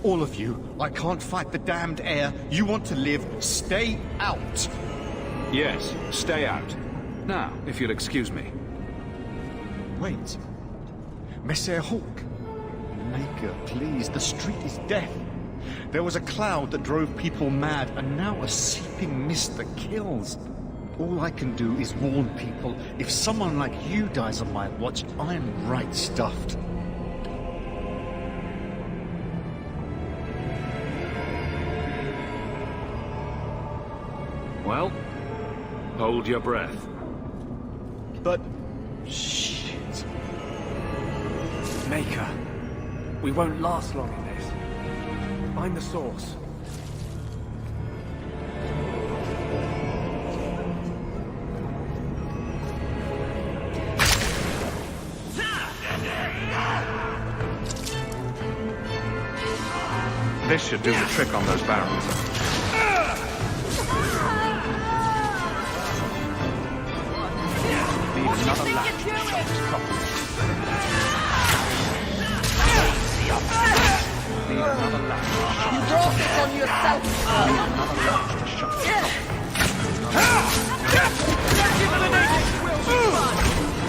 All of you, I can't fight the damned air. You want to live, stay out. Yes, stay out. Now, if you'll excuse me. Wait. Messere Hawk. Maker, please, the street is death. There was a cloud that drove people mad, and now a seeping mist that kills. All I can do is warn people. If someone like you dies on my watch, I'm right stuffed. Well, hold your breath. But... shit. Maker, we won't last long in this. Find the source. This should do the trick on those barrels. Need another latch to shut this properly. Need another latch to shut You brought this on yourself. Need another latch to shut this properly.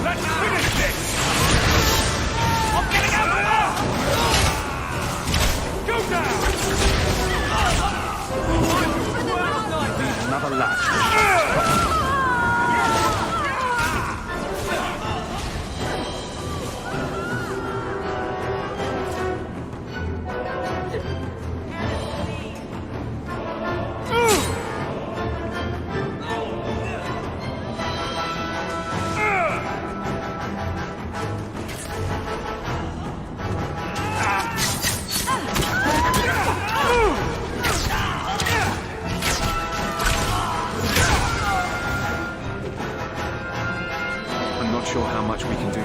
Let's finish this! I'm getting out of there! Go down! Need another latch to shut this properly. Sure how much we can do.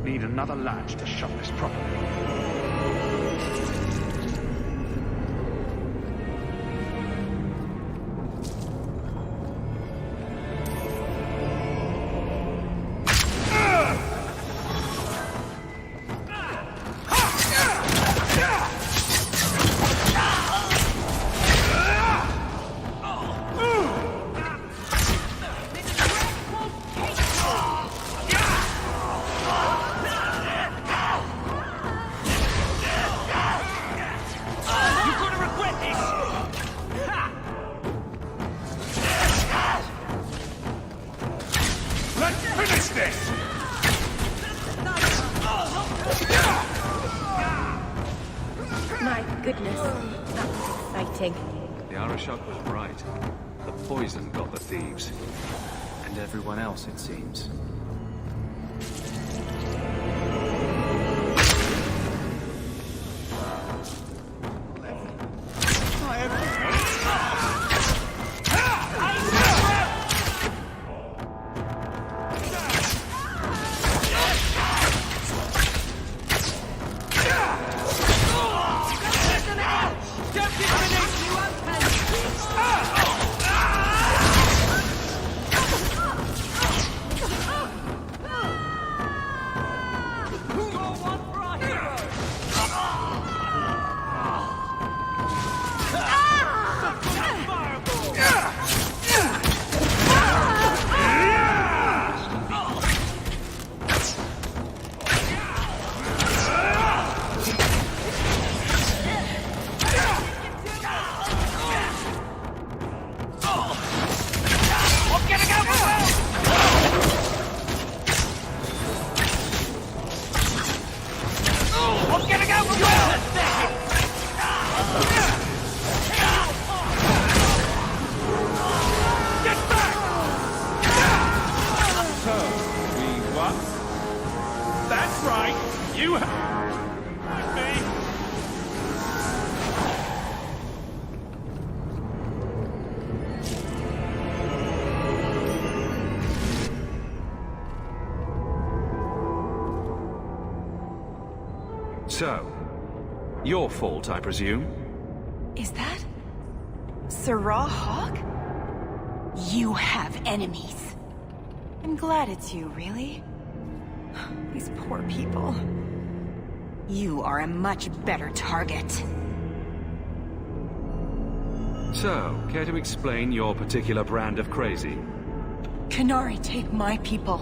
Need another latch to shut this properly. My goodness, that was exciting. The Arashok was right. The poison got the thieves. And everyone else, it seems. That's right. You have me. So, your fault, I presume? Is that Sirrah Hawk? You have enemies. I'm glad it's you, really. These poor people. You are a much better target. So, care to explain your particular brand of crazy? Qunari take my people.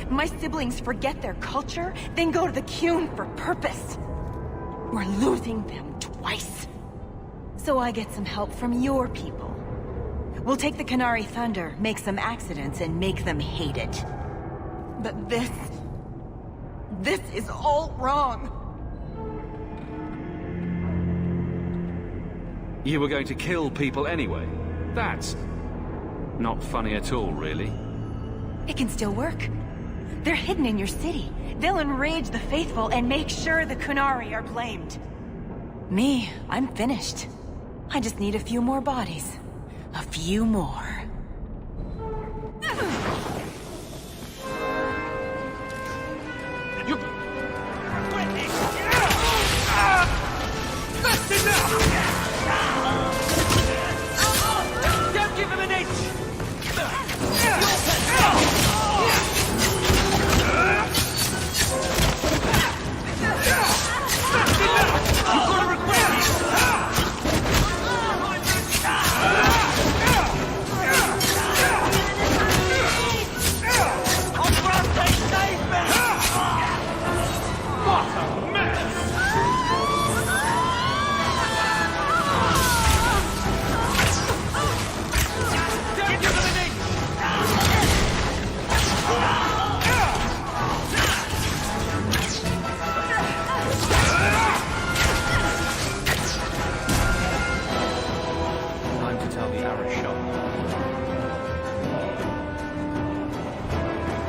My siblings forget their culture, then go to the Qun for purpose. We're losing them twice. So I get some help from your people. We'll take the Qunari Thunder, make some accidents, and make them hate it. But this is all wrong. You were going to kill people anyway. That's not funny at all, really. It can still work. They're hidden in your city. They'll enrage the faithful and make sure the Qunari are blamed. Me, I'm finished. I just need a few more bodies. A few more. That's enough! Don't give him an inch! You've got to regret it! Time to tell the Arashok.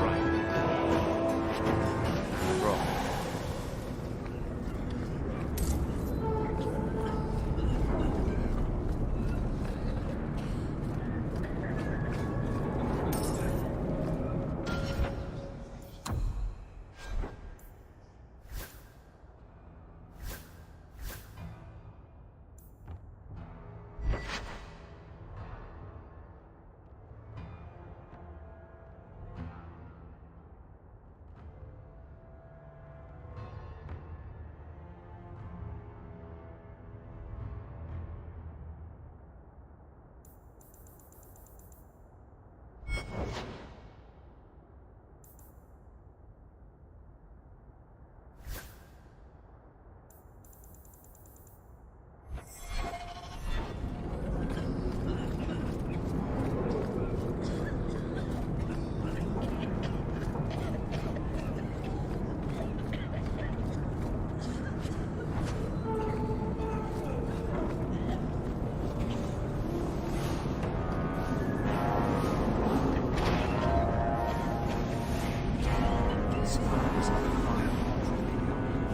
Right. Wrong.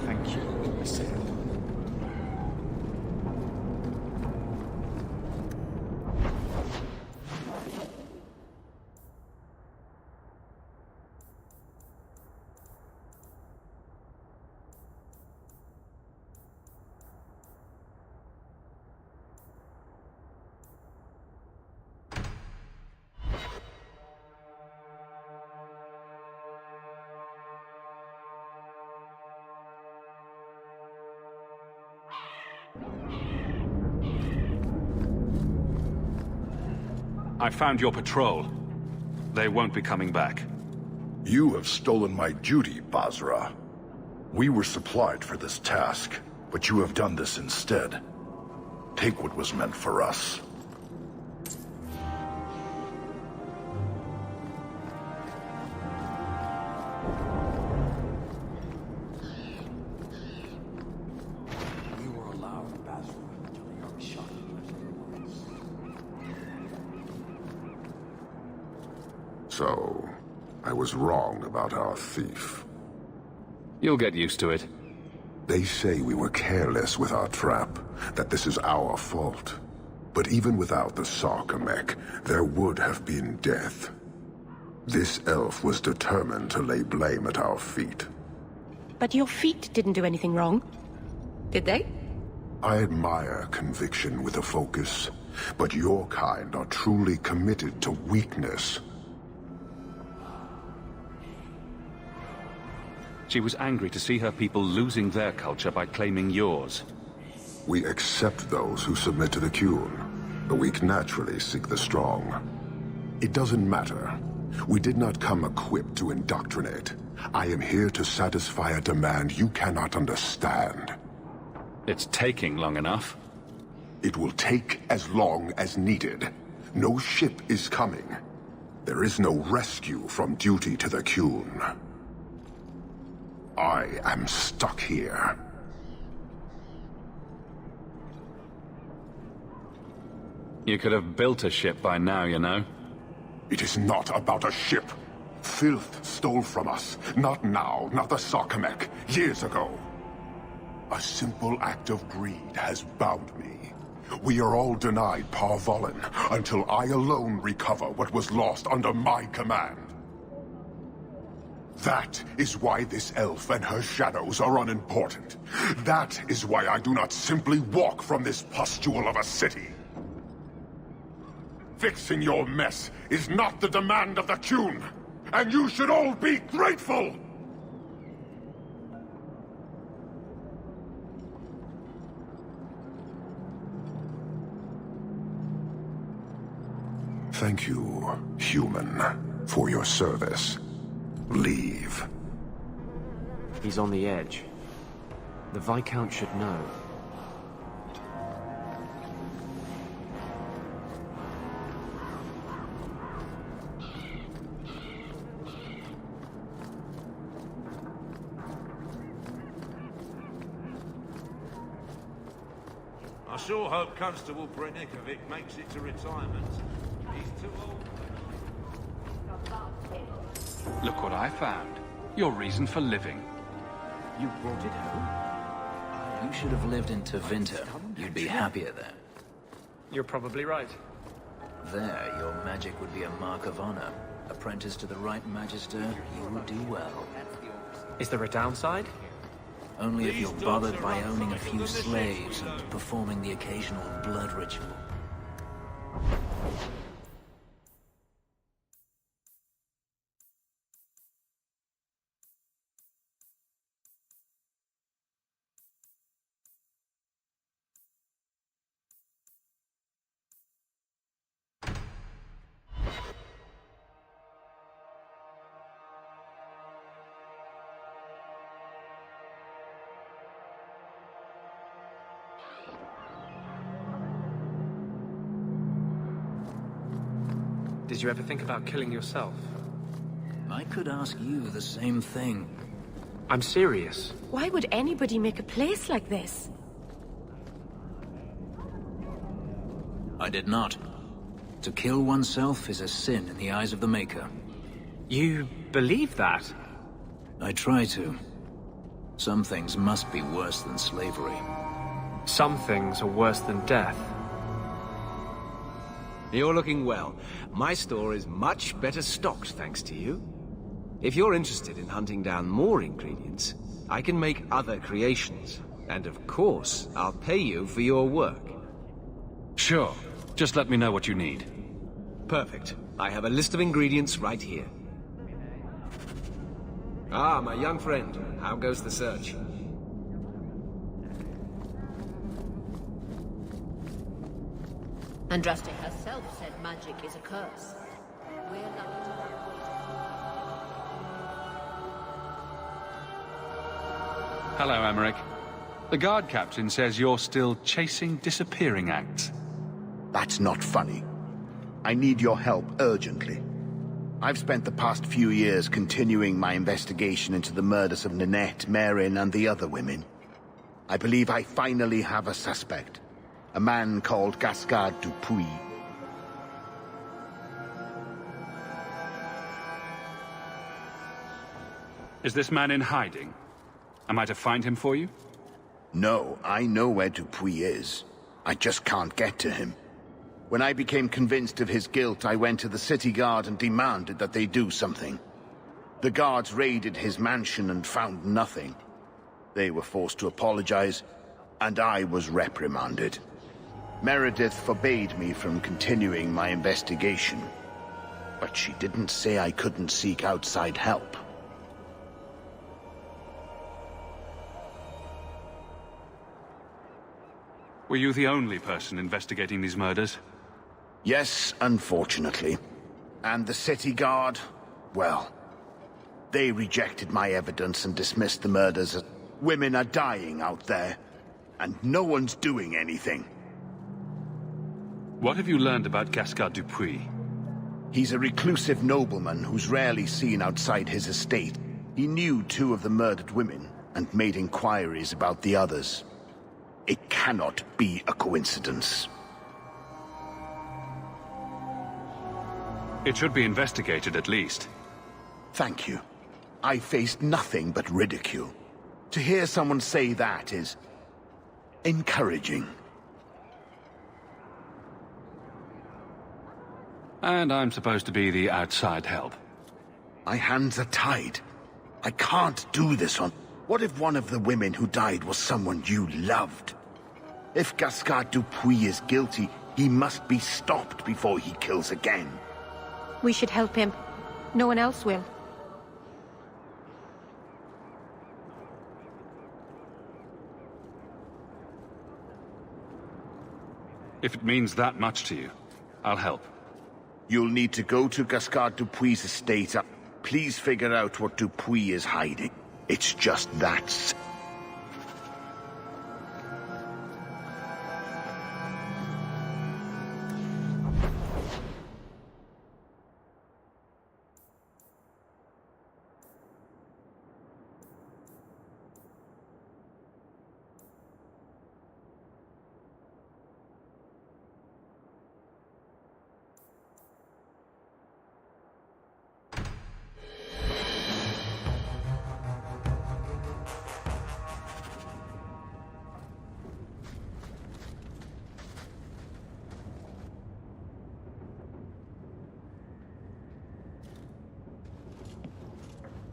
Thank you, Messiah. I found your patrol. They won't be coming back. You have stolen my duty, Basra. We were supplied for this task, but you have done this instead. Take what was meant for us. You were allowed Basra until the Arashok left. So, I was wrong about our thief. You'll get used to it. They say we were careless with our trap, that this is our fault. But even without the Sarkamek, there would have been death. This elf was determined to lay blame at our feet. But your feet didn't do anything wrong, did they? I admire conviction with a focus, but your kind are truly committed to weakness. She was angry to see her people losing their culture by claiming yours. We accept those who submit to the Qun. The weak naturally seek the strong. It doesn't matter. We did not come equipped to indoctrinate. I am here to satisfy a demand you cannot understand. It's taking long enough. It will take as long as needed. No ship is coming. There is no rescue from duty to the Qun. I am stuck here. You could have built a ship by now, you know. It is not about a ship. Filth stole from us. Not now, not the Sarkamek. Years ago. A simple act of greed has bound me. We are all denied Parvolin until I alone recover what was lost under my command. That is why this elf and her shadows are unimportant. That is why I do not simply walk from this pustule of a city. Fixing your mess is not the demand of the Qun, and you should all be grateful! Thank you, human, for your service. Leave. He's on the edge. The Viscount should know. I sure hope Constable Brenikovic makes it to retirement. He's too old. Look what I found. Your reason for living. You brought it home? You should have lived in Tevinter. You'd be happier there. You're probably right. There, your magic would be a mark of honor. Apprentice to the right magister, you would do well. Is there a downside? Only if you're bothered by owning a few slaves and performing the occasional blood ritual. Did you ever think about killing yourself? I could ask you the same thing. I'm serious. Why would anybody make a place like this? I did not. To kill oneself is a sin in the eyes of the Maker. You believe that? I try to. Some things must be worse than slavery. Some things are worse than death. You're looking well. My store is much better stocked thanks to you. If you're interested in hunting down more ingredients, I can make other creations. And of course, I'll pay you for your work. Sure. Just let me know what you need. Perfect. I have a list of ingredients right here. Ah, my young friend. How goes the search? Andraste herself said magic is a curse. We're lucky to have Hello, Emmerich. The guard captain says you're still chasing disappearing acts. That's not funny. I need your help urgently. I've spent the past few years continuing my investigation into the murders of Ninette, Merrin, and the other women. I believe I finally have a suspect. A man called Gascard Dupuis. Is this man in hiding? Am I to find him for you? No, I know where Dupuis is. I just can't get to him. When I became convinced of his guilt, I went to the city guard and demanded that they do something. The guards raided his mansion and found nothing. They were forced to apologize, and I was reprimanded. Meredith forbade me from continuing my investigation. But she didn't say I couldn't seek outside help. Were you the only person investigating these murders? Yes, unfortunately. And the city guard, well, they rejected my evidence and dismissed the murders as women are dying out there, and no one's doing anything. What have you learned about Gascard Dupuis? He's a reclusive nobleman who's rarely seen outside his estate. He knew 2 of the murdered women and made inquiries about the others. It cannot be a coincidence. It should be investigated at least. Thank you. I faced nothing but ridicule. To hear someone say that is encouraging. And I'm supposed to be the outside help. My hands are tied. I can't do this on... What if one of the women who died was someone you loved? If Gascard Dupuis is guilty, he must be stopped before he kills again. We should help him. No one else will. If it means that much to you, I'll help. You'll need to go to Gascard Dupuis' estate. Please figure out what Dupuis is hiding. It's just that.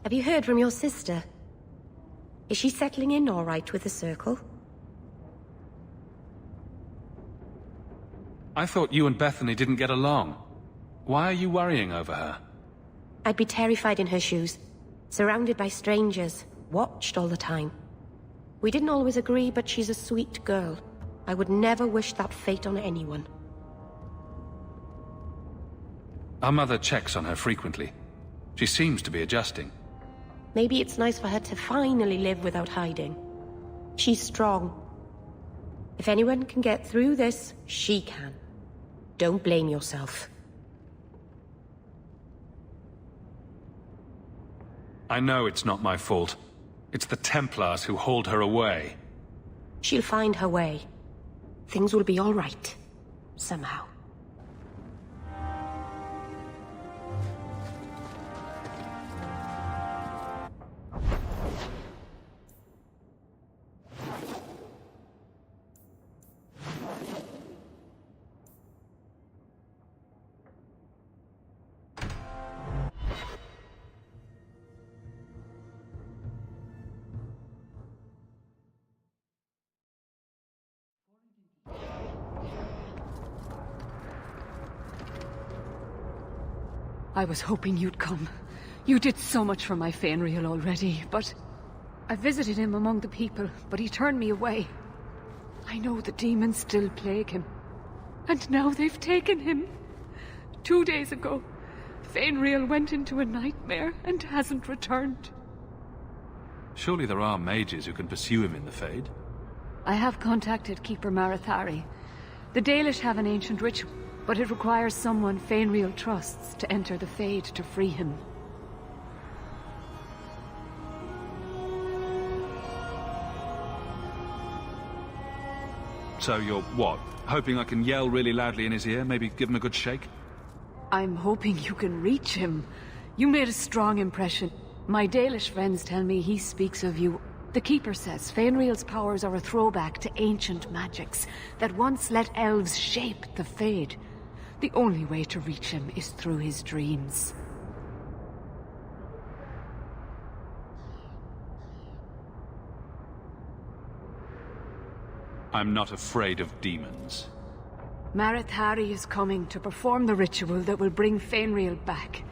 Have you heard from your sister? Is she settling in all right with the Circle? I thought you and Bethany didn't get along. Why are you worrying over her? I'd be terrified in her shoes. Surrounded by strangers. Watched all the time. We didn't always agree, but she's a sweet girl. I would never wish that fate on anyone. Our mother checks on her frequently. She seems to be adjusting. Maybe it's nice for her to finally live without hiding. She's strong. If anyone can get through this, she can. Don't blame yourself. I know it's not my fault. It's the Templars who hold her away. She'll find her way. Things will be all right. Somehow. I was hoping you'd come. You did so much for my Fainriel already, but... I visited him among the people, but he turned me away. I know the demons still plague him. And now they've taken him. 2 days ago, Fainriel went into a nightmare and hasn't returned. Surely there are mages who can pursue him in the Fade? I have contacted Keeper Marethari. The Dalish have an ancient ritual, but it requires someone Fainriel trusts to enter the Fade to free him. So you're what? Hoping I can yell really loudly in his ear? Maybe give him a good shake? I'm hoping you can reach him. You made a strong impression. My Dalish friends tell me he speaks of you. The Keeper says Fainriel's powers are a throwback to ancient magics that once let elves shape the Fade. The only way to reach him is through his dreams. I'm not afraid of demons. Marethari is coming to perform the ritual that will bring Fainriel back.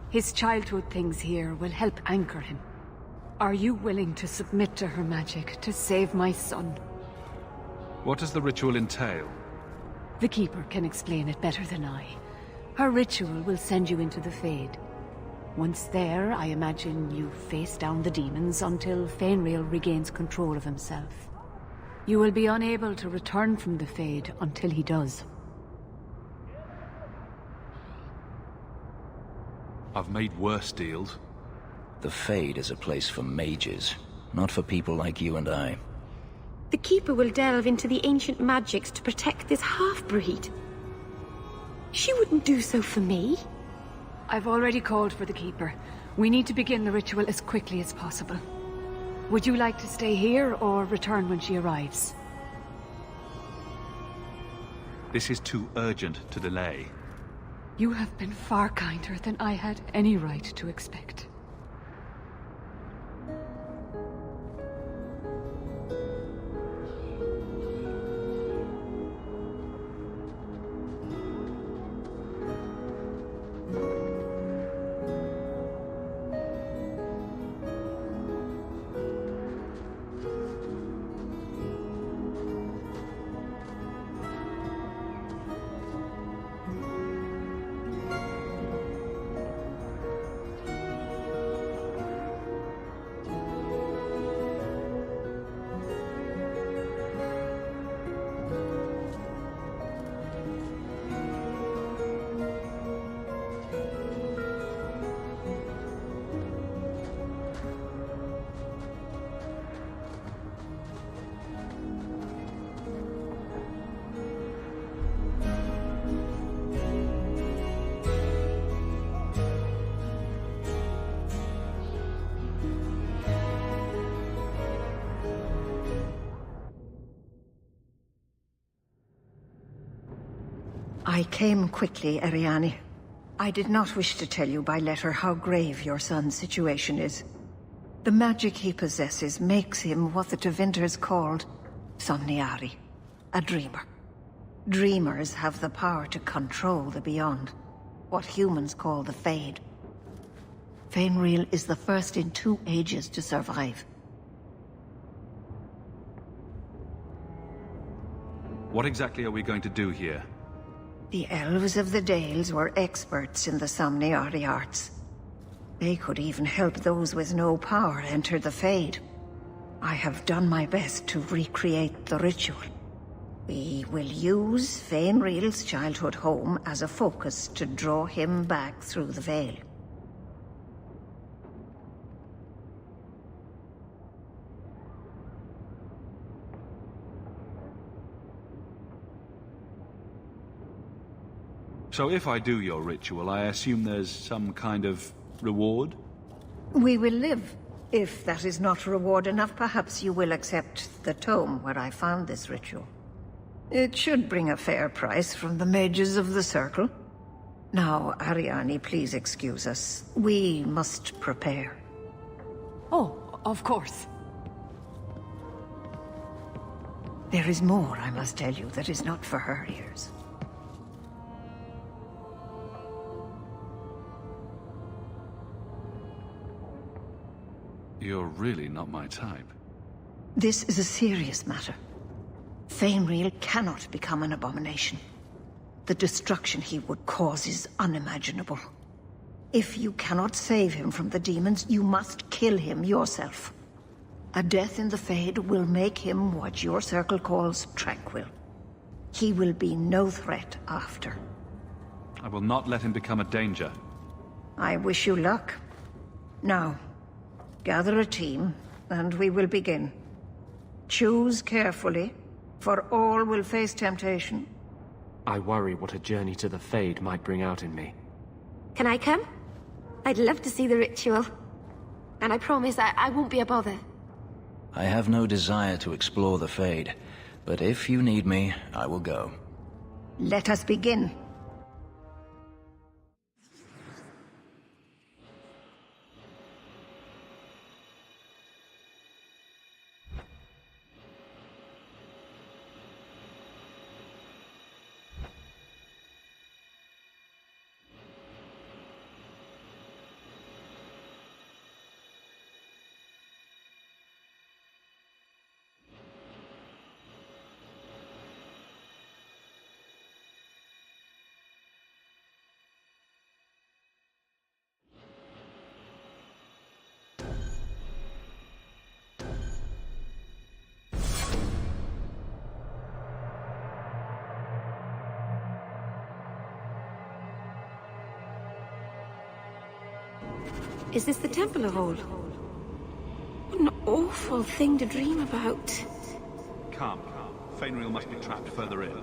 His childhood things here will help anchor him. Are you willing to submit to her magic to save my son? What does the ritual entail? The Keeper can explain it better than I. Her ritual will send you into the Fade. Once there, I imagine you face down the demons until Fainriel regains control of himself. You will be unable to return from the Fade until he does. I've made worse deals. The Fade is a place for mages, not for people like you and I. The Keeper will delve into the ancient magics to protect this half-breed. She wouldn't do so for me. I've already called for the Keeper. We need to begin the ritual as quickly as possible. Would you like to stay here or return when she arrives? This is too urgent to delay. You have been far kinder than I had any right to expect. I came quickly, Ariane. I did not wish to tell you by letter how grave your son's situation is. The magic he possesses makes him what the Tevinters called Somniari, a dreamer. Dreamers have the power to control the beyond, what humans call the Fade. Fainriel is the first in 2 ages to survive. What exactly are we going to do here? The elves of the Dales were experts in the Somniari arts. They could even help those with no power enter the Fade. I have done my best to recreate the ritual. We will use Fainriel's childhood home as a focus to draw him back through the veil. So if I do your ritual, I assume there's some kind of reward? We will live. If that is not reward enough, perhaps you will accept the tome where I found this ritual. It should bring a fair price from the mages of the Circle. Now, Ariane, please excuse us. We must prepare. Oh, of course. There is more I must tell you that is not for her ears. You're really not my type. This is a serious matter. Fainriel cannot become an abomination. The destruction he would cause is unimaginable. If you cannot save him from the demons, you must kill him yourself. A death in the Fade will make him what your circle calls tranquil. He will be no threat after. I will not let him become a danger. I wish you luck. Now, gather a team, and we will begin. Choose carefully, for all will face temptation. I worry what a journey to the Fade might bring out in me. Can I come? I'd love to see the ritual. And I promise I won't be a bother. I have no desire to explore the Fade, but if you need me, I will go. Let us begin. Is this the Temple of Old? What an awful thing to dream about. Come. Fenrir must be trapped further in.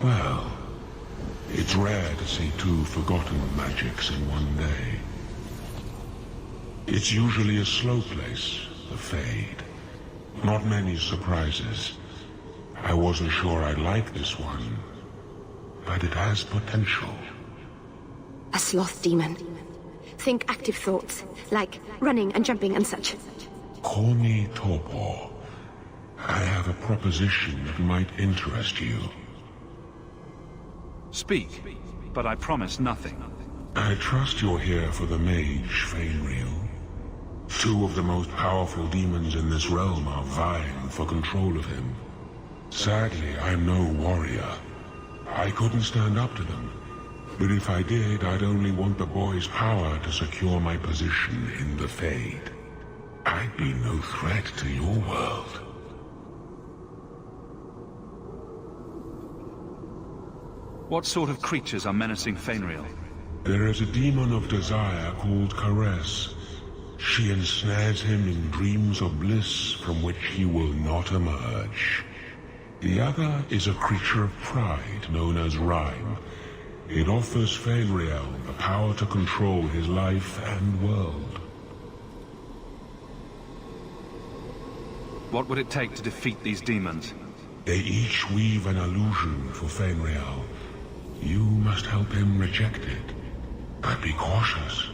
Well, it's rare to see two forgotten magics in one day. It's usually a slow place, the Fade. Not many surprises. I wasn't sure I'd like this one, but it has potential. A sloth demon. Think active thoughts, like running and jumping and such. Call me Torpor. I have a proposition that might interest you. Speak, but I promise nothing. I trust you're here for the mage, Fainriel. 2 of the most powerful demons in this realm are vying for control of him. Sadly, I'm no warrior. I couldn't stand up to them. But if I did, I'd only want the boy's power to secure my position in the Fade. I'd be no threat to your world. What sort of creatures are menacing Fainriel? There is a demon of desire called Caress. She ensnares him in dreams of bliss from which he will not emerge. The other is a creature of pride known as Rhyme. It offers Fainriel the power to control his life and world. What would it take to defeat these demons? They each weave an illusion for Fainriel. You must help him reject it. But be cautious.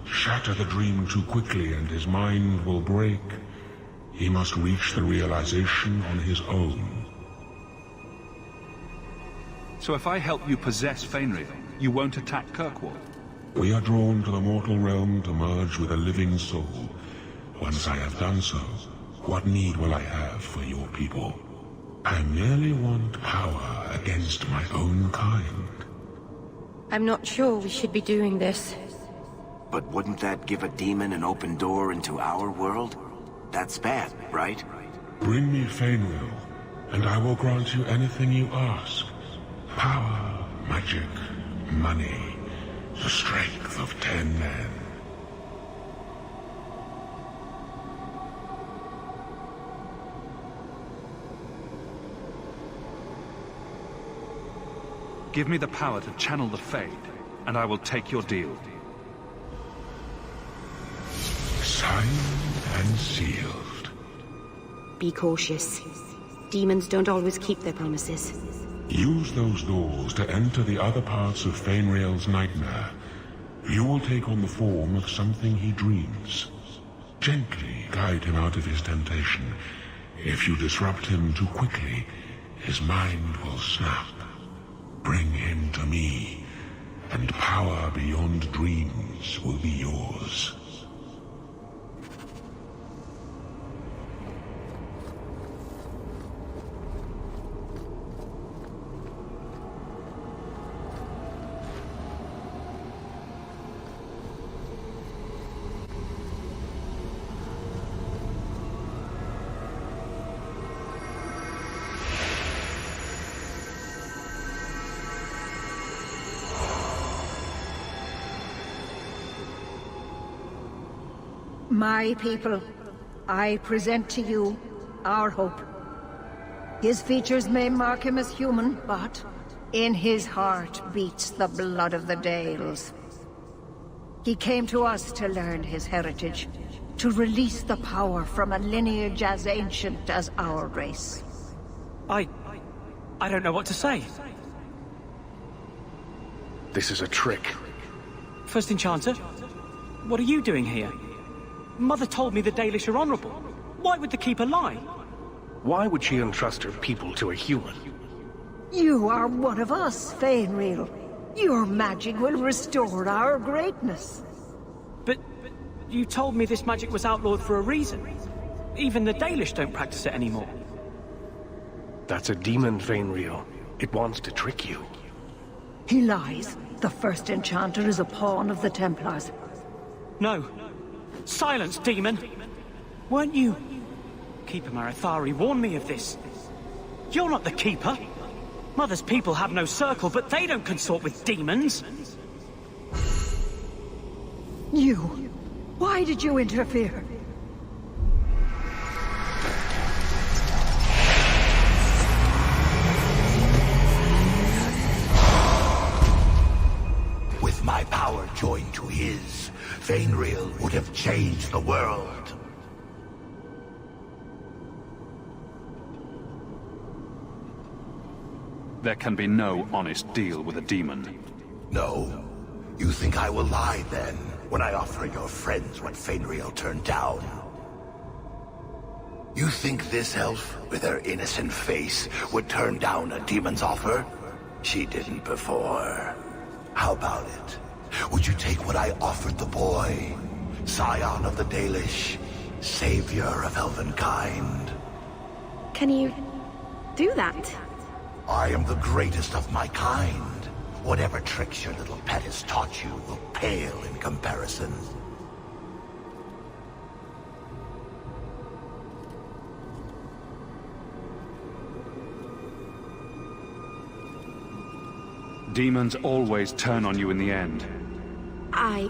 Shatter the dream too quickly and his mind will break. He must reach the realization on his own. So if I help you possess Fainriel, you won't attack Kirkwall? We are drawn to the mortal realm to merge with a living soul. Once I have done so, what need will I have for your people? I merely want power against my own kind. I'm not sure we should be doing this. But wouldn't that give a demon an open door into our world? That's bad, right? Bring me Fainriel, and I will grant you anything you ask. Power, magic, money, the strength of 10 men. Give me the power to channel the Fade, and I will take your deal. Signed and sealed. Be cautious. Demons don't always keep their promises. Use those doors to enter the other parts of Fainriel's nightmare. You will take on the form of something he dreams. Gently guide him out of his temptation. If you disrupt him too quickly, his mind will snap. Bring him to me, and power beyond dreams will be yours. My people, I present to you our hope. His features may mark him as human, but in his heart beats the blood of the Dales. He came to us to learn his heritage, to release the power from a lineage as ancient as our race. I don't know what to say. This is a trick. First Enchanter, what are you doing here? Mother told me the Dalish are honorable. Why would the Keeper lie? Why would she entrust her people to a human? You are one of us, Fainriel. Your magic will restore our greatness. But you told me this magic was outlawed for a reason. Even the Dalish don't practice it anymore. That's a demon, Fainriel. It wants to trick you. He lies. The First Enchanter is a pawn of the Templars. No. Silence, demon! Weren't you... Keeper Marathari warned me of this. You're not the Keeper. Mother's people have no circle, but they don't consort with demons. You... Why did you interfere? With my power joined to his, Fainriel would have changed the world. There can be no honest deal with a demon. No? You think I will lie then? when I offer your friends what Fainriel turned down. You think this elf, with her innocent face, would turn down a demon's offer? She didn't before. How about it? Would you take what I offered the boy? Scion of the Dalish, savior of elvenkind. Can you do that? I am the greatest of my kind. Whatever tricks your little pet has taught you will pale in comparison. Demons always turn on you in the end. I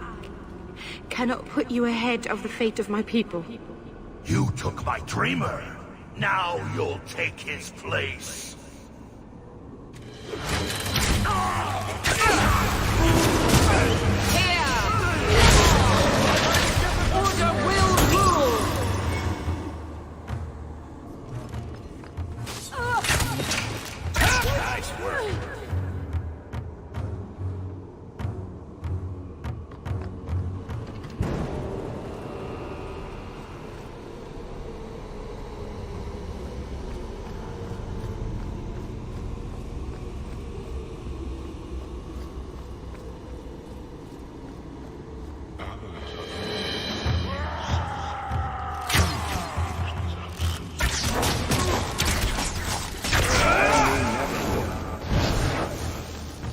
cannot put you ahead of the fate of my people. You took my dreamer. Now you'll take his place. Order will rule! Nice work.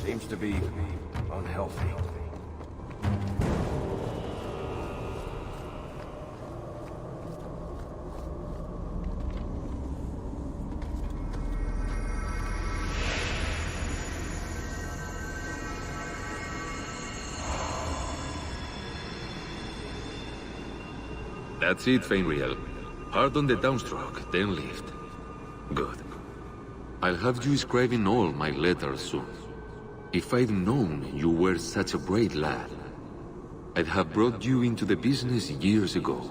Seems to be unhealthy. That's it, Fainriel. Hard on the downstroke, then lift. Good. I'll have you scribing all my letters soon. If I'd known you were such a brave lad, I'd have brought you into the business years ago.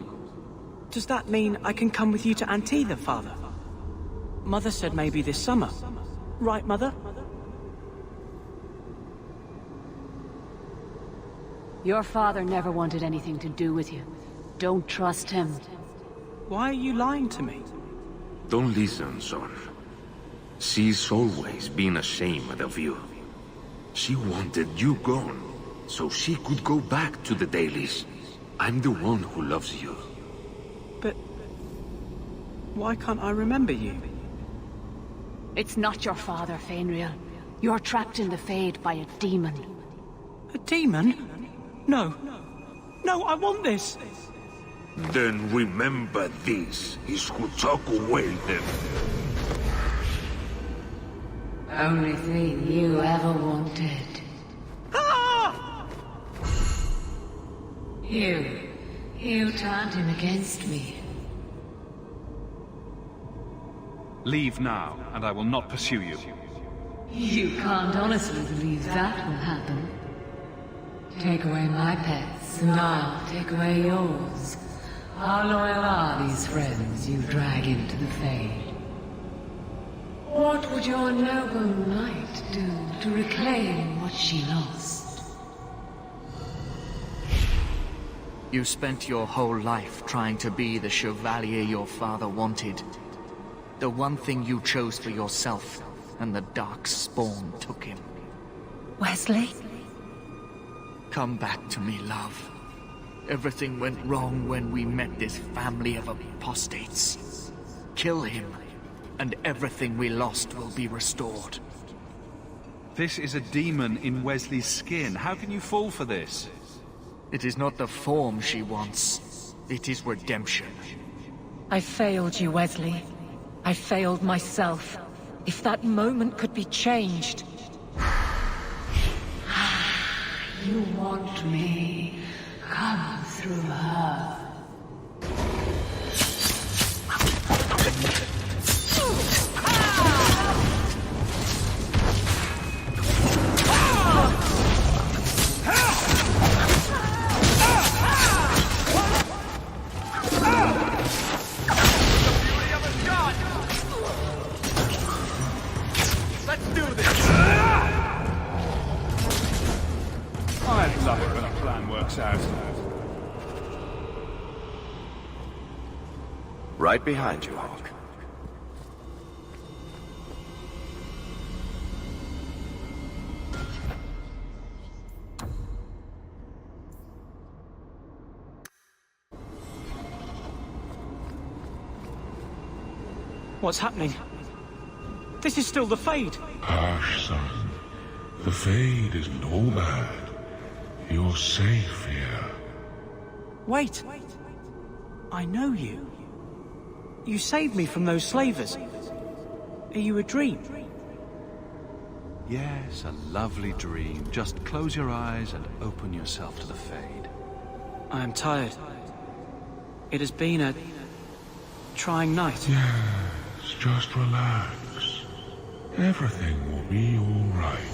Does that mean I can come with you to Antitha, Father? Mother said maybe this summer. Right, Mother? Your father never wanted anything to do with you. Don't trust him. Why are you lying to me? Don't listen, son. She's always been ashamed of you. She wanted you gone, so she could go back to the Dalish. I'm the one who loves you. But why can't I remember you? It's not your father, Fainriel. You're trapped in the Fade by a demon. A demon? No. No, I want this! Then remember this is who took away them. Only thing you ever wanted. Ah! You turned him against me. Leave now, and I will not pursue you. You can't honestly believe that will happen. Take away my pets, and I'll take away yours. How loyal are these friends you drag into the Fade? What would your noble knight do to reclaim what she lost? You spent your whole life trying to be the chevalier your father wanted. The one thing you chose for yourself, and the dark spawn took him. Wesley? Come back to me, love. Everything went wrong when we met this family of apostates. Kill him, and everything we lost will be restored. This is a demon in Wesley's skin. How can you fall for this? It is not the form she wants. It is redemption. I failed you, Wesley. I failed myself. If that moment could be changed. You want me. Come through her. Let's do this! I love it when a plan works out. Right behind you, Hawk. What's happening? This is still the Fade. Hush, son. The Fade isn't all bad. You're safe here. Wait. I know you. You saved me from those slavers. Are you a dream? Yes, a lovely dream. Just close your eyes and open yourself to the Fade. I am tired. It has been a trying night. Yes, just relax. Everything will be all right.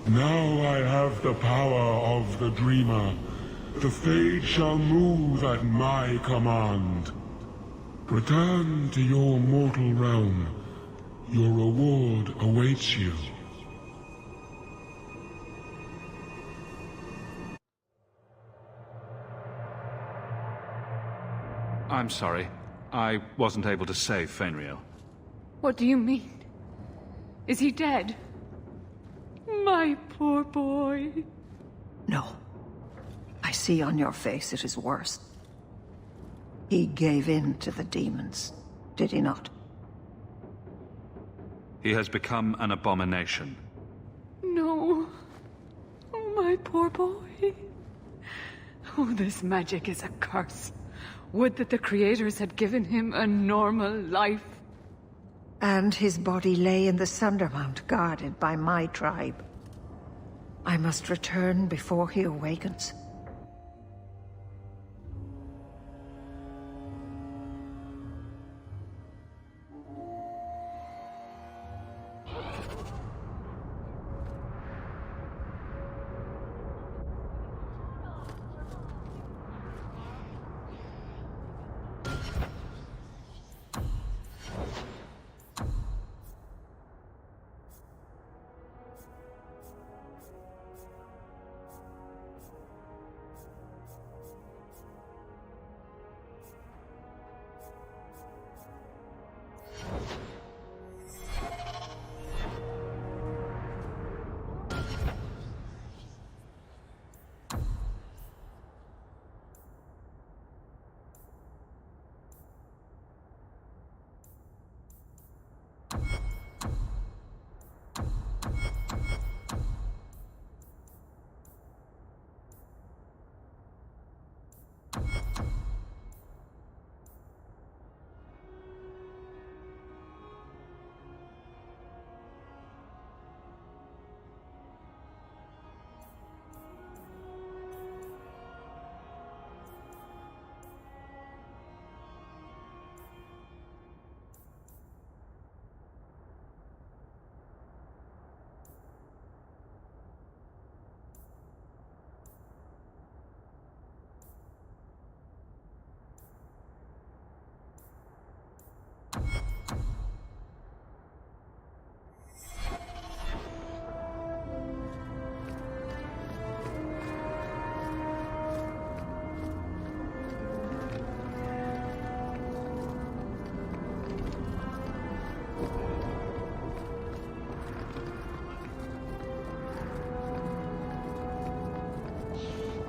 Now I have the power of the Dreamer. The Fade shall move at my command. Return to your mortal realm. Your reward awaits you. I'm sorry. I wasn't able to save Fenriel. What do you mean? Is he dead? My poor boy. No. I see on your face it is worse. He gave in to the demons, did he not? He has become an abomination. No. Oh, my poor boy. Oh, this magic is a curse. Would that the creators had given him a normal life. And his body lay in the Sundermount, guarded by my tribe. I must return before he awakens.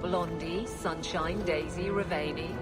Blondie, Sunshine, Daisy, Ravani.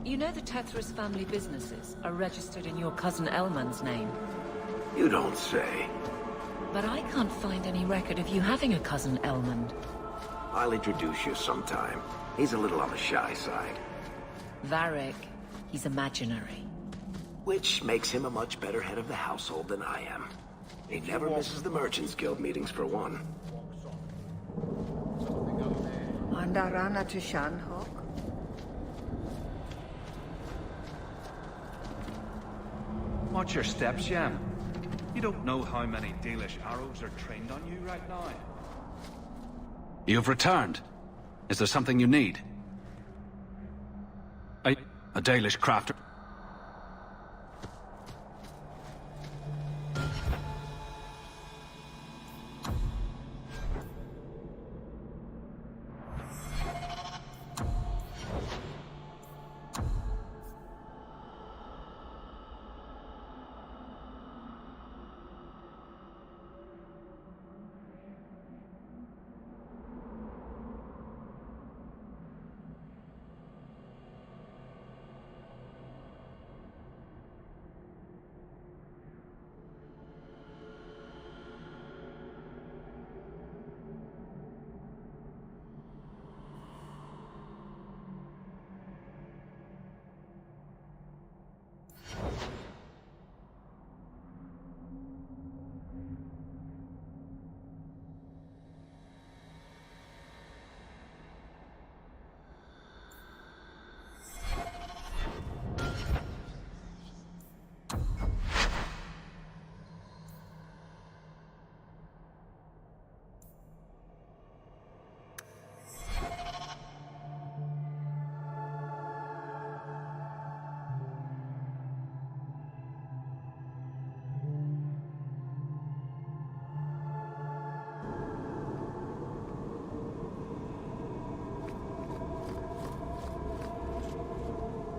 You know the Tethras family businesses are registered in your cousin Elman's name. You don't say. But I can't find any record of you having a cousin Elmond. I'll introduce you sometime. He's a little on the shy side. Varric, he's imaginary. Which makes him a much better head of the household than I am. He never misses the Merchants Guild meetings, for one. Andarana to Shanhok. Watch your steps, Jan. You don't know how many Dalish arrows are trained on you right now. You've returned. Is there something you need? A Dalish crafter.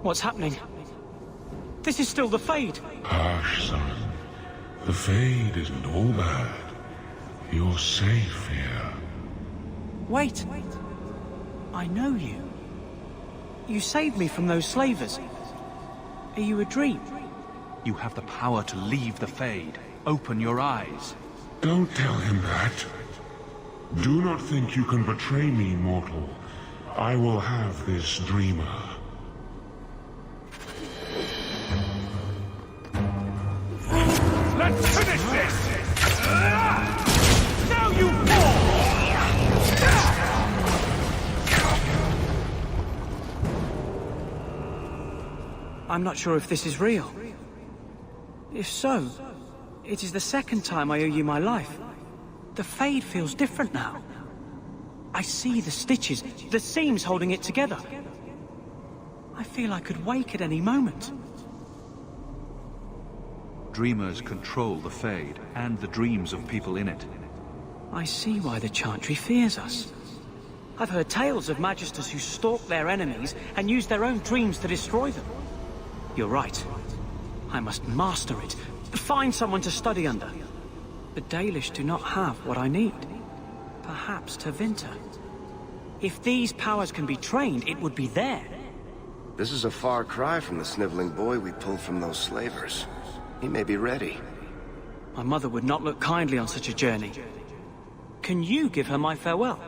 What's happening? This is still the Fade. Hush, son. The Fade isn't all bad. You're safe here. Wait. I know you. You saved me from those slavers. Are you a dream? You have the power to leave the Fade. Open your eyes. Don't tell him that. Do not think you can betray me, mortal. I will have this dreamer. Let's finish this! Now you fall! I'm not sure if this is real. If so, it is the second time I owe you my life. The Fade feels different now. I see the stitches, the seams holding it together. I feel I could wake at any moment. Dreamers control the Fade, and the dreams of people in it. I see why the Chantry fears us. I've heard tales of Magisters who stalk their enemies and use their own dreams to destroy them. You're right. I must master it. Find someone to study under. The Dalish do not have what I need. Perhaps Tevinter. If these powers can be trained, it would be there. This is a far cry from the sniveling boy we pulled from those slavers. He may be ready. My mother would not look kindly on such a journey. Can you give her my farewell?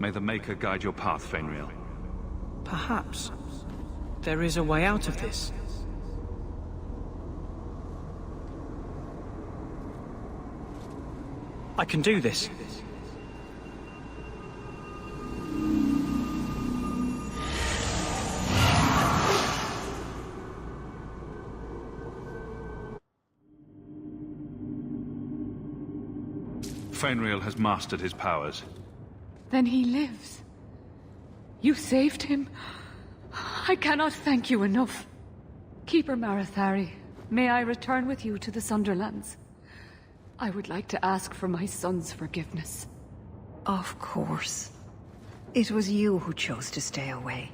May the Maker guide your path, Fainriel. Perhaps. There is a way out of this. I can do this. Fainriel has mastered his powers. Then he lives. You saved him. I cannot thank you enough. Keeper Marathari, may I return with you to the Sunderlands? I would like to ask for my son's forgiveness. Of course. It was you who chose to stay away.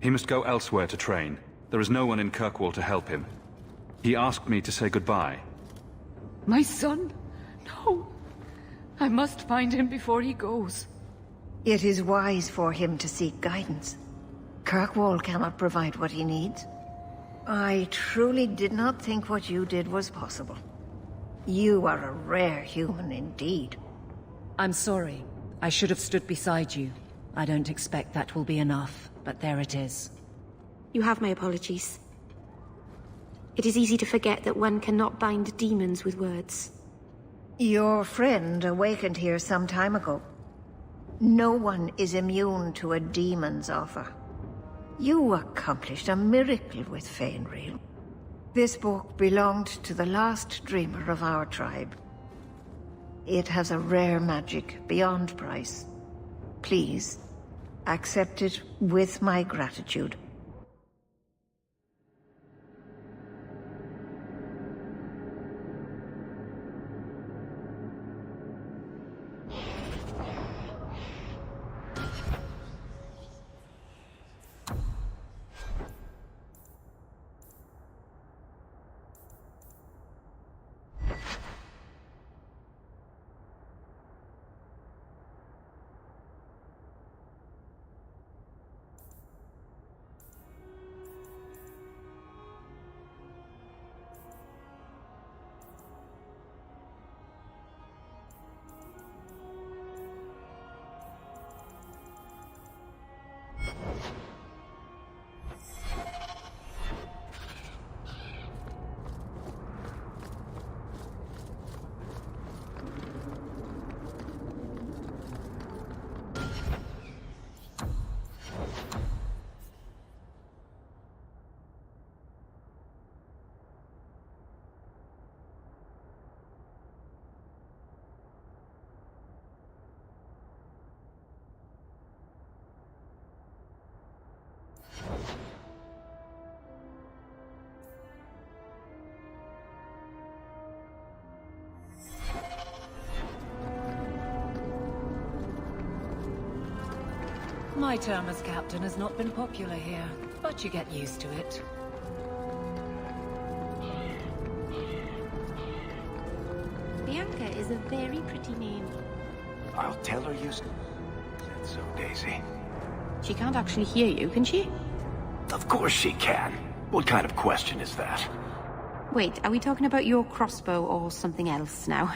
He must go elsewhere to train. There is no one in Kirkwall to help him. He asked me to say goodbye. My son? No. I must find him before he goes. It is wise for him to seek guidance. Kirkwall cannot provide what he needs. I truly did not think what you did was possible. You are a rare human indeed. I'm sorry. I should have stood beside you. I don't expect that will be enough, but there it is. You have my apologies. It is easy to forget that one cannot bind demons with words. Your friend awakened here some time ago. No one is immune to a demon's offer. You accomplished a miracle with Fainreal. This book belonged to the last dreamer of our tribe. It has a rare magic beyond price. Please, accept it with my gratitude. My term as captain has not been popular here, but you get used to it. Bianca is a very pretty name. I'll tell her you said so, Daisy. She can't actually hear you, can she? Of course she can. What kind of question is that? Wait, are we talking about your crossbow or something else now?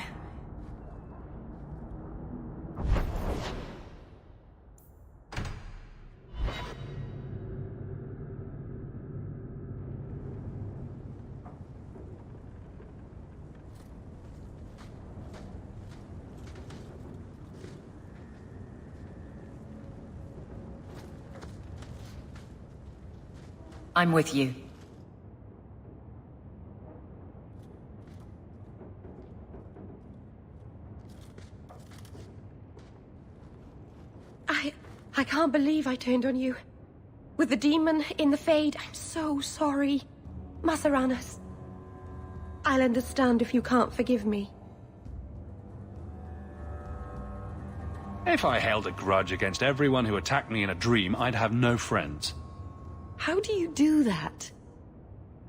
I'm with you. I can't believe I turned on you. With the demon in the Fade, I'm so sorry. Masaranas. I'll understand if you can't forgive me. If I held a grudge against everyone who attacked me in a dream, I'd have no friends. How do you do that?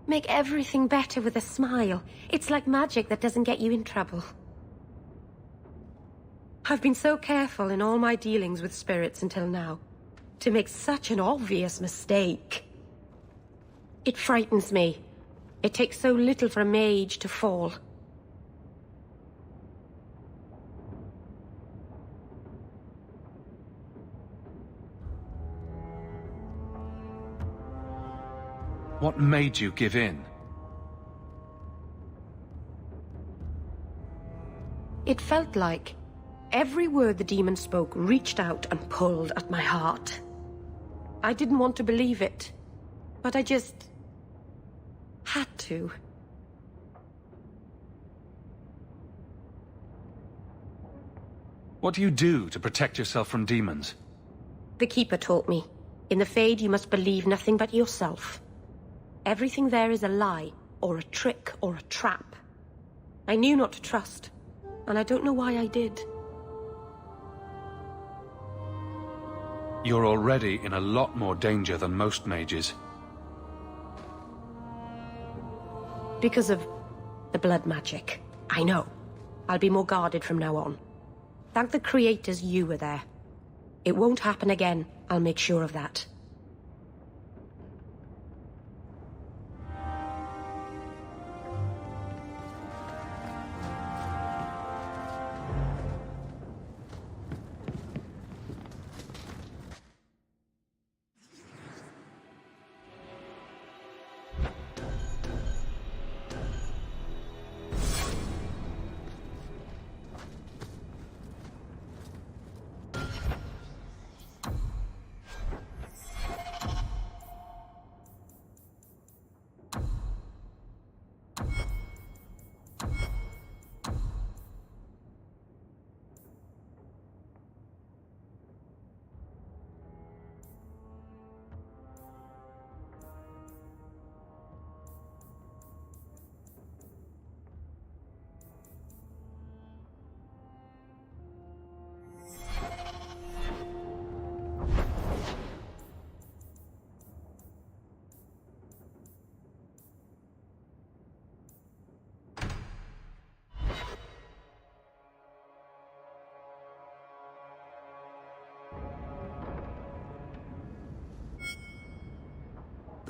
Make everything better with a smile. It's like magic that doesn't get you in trouble. I've been so careful in all my dealings with spirits until now. To make such an obvious mistake. It frightens me. It takes so little for a mage to fall. What made you give in? It felt like every word the demon spoke reached out and pulled at my heart. I didn't want to believe it, but I just had to. What do you do to protect yourself from demons? The Keeper taught me. In the Fade, you must believe nothing but yourself. Everything there is a lie, or a trick, or a trap. I knew not to trust, and I don't know why I did. You're already in a lot more danger than most mages. Because of the blood magic. I know. I'll be more guarded from now on. Thank the creators you were there. It won't happen again, I'll make sure of that.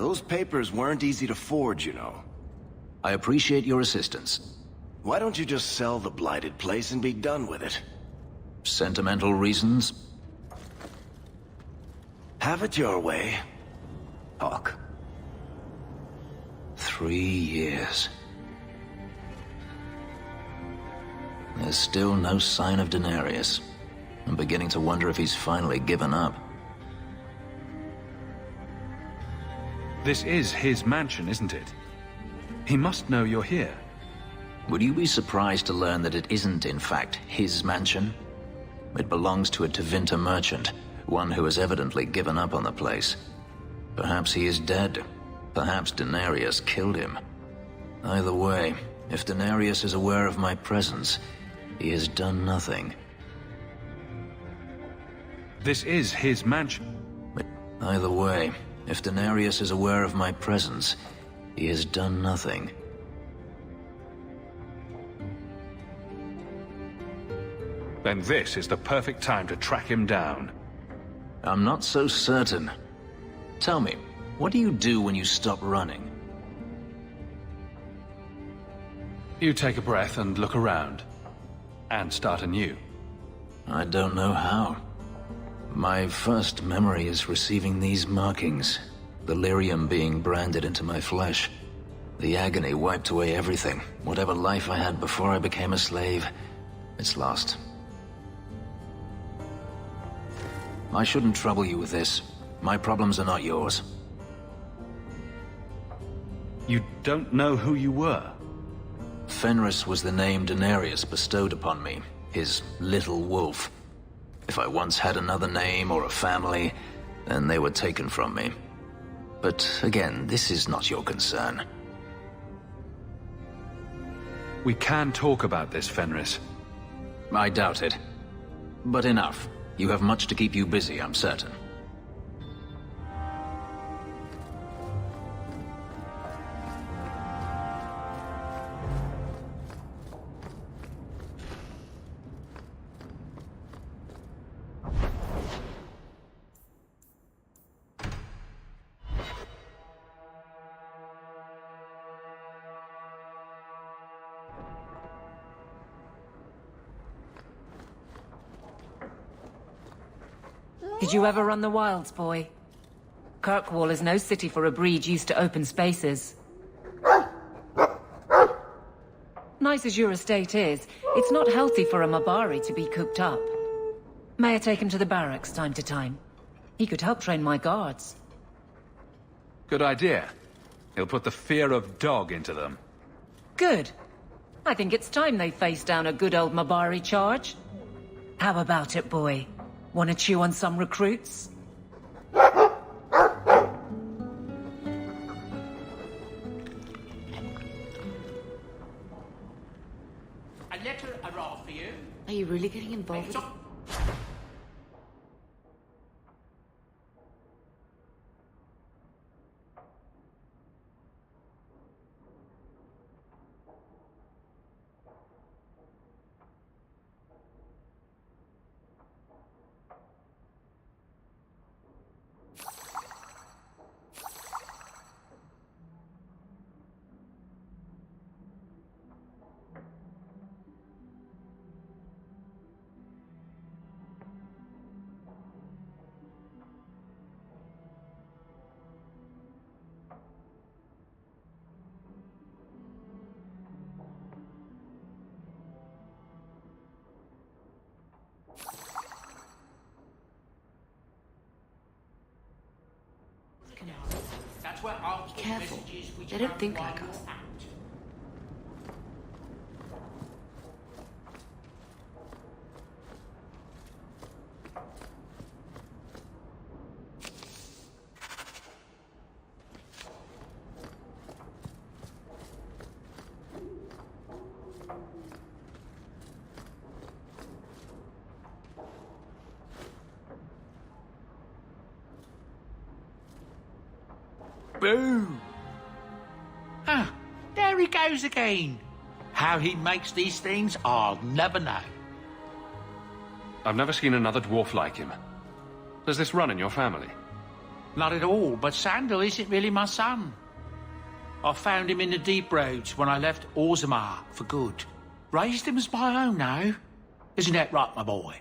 Those papers weren't easy to forge, you know. I appreciate your assistance. Why don't you just sell the blighted place and be done with it? Sentimental reasons? Have it your way, Hawk. 3 years. There's still no sign of Denarius. I'm beginning to wonder if he's finally given up. This is his mansion, isn't it? He must know you're here. Would you be surprised to learn that it isn't, in fact, his mansion? It belongs to a Tevinter merchant, one who has evidently given up on the place. Perhaps he is dead. Perhaps Denarius killed him. Either way, if Denarius is aware of my presence, he has done nothing. This is his mansion. Either way, if Denarius is aware of my presence, he has done nothing. Then this is the perfect time to track him down. I'm not so certain. Tell me, what do you do when you stop running? You take a breath and look around. And start anew. I don't know how. My first memory is receiving these markings. The lyrium being branded into my flesh. The agony wiped away everything. Whatever life I had before I became a slave, it's lost. I shouldn't trouble you with this. My problems are not yours. You don't know who you were? Fenris was the name Denarius bestowed upon me, his little wolf. If I once had another name or a family, then they were taken from me. But again, this is not your concern. We can talk about this, Fenris. I doubt it. But enough. You have much to keep you busy, I'm certain. Did you ever run the wilds, boy? Kirkwall is no city for a breed used to open spaces. Nice as your estate is, it's not healthy for a Mabari to be cooped up. May I take him to the barracks time to time? He could help train my guards. Good idea. He'll put the fear of dog into them. Good. I think it's time they face down a good old Mabari charge. How about it, boy? Want to chew on some recruits? A letter arrived for you. Are you really getting involved? Be careful. They don't think like us. Boo! Ah, there he goes again. How he makes these things, I'll never know. I've never seen another dwarf like him. Does this run in your family? Not at all, but Sandal isn't really my son. I found him in the deep roads when I left Orzammar for good. Raised him as my own now. Isn't that right, my boy?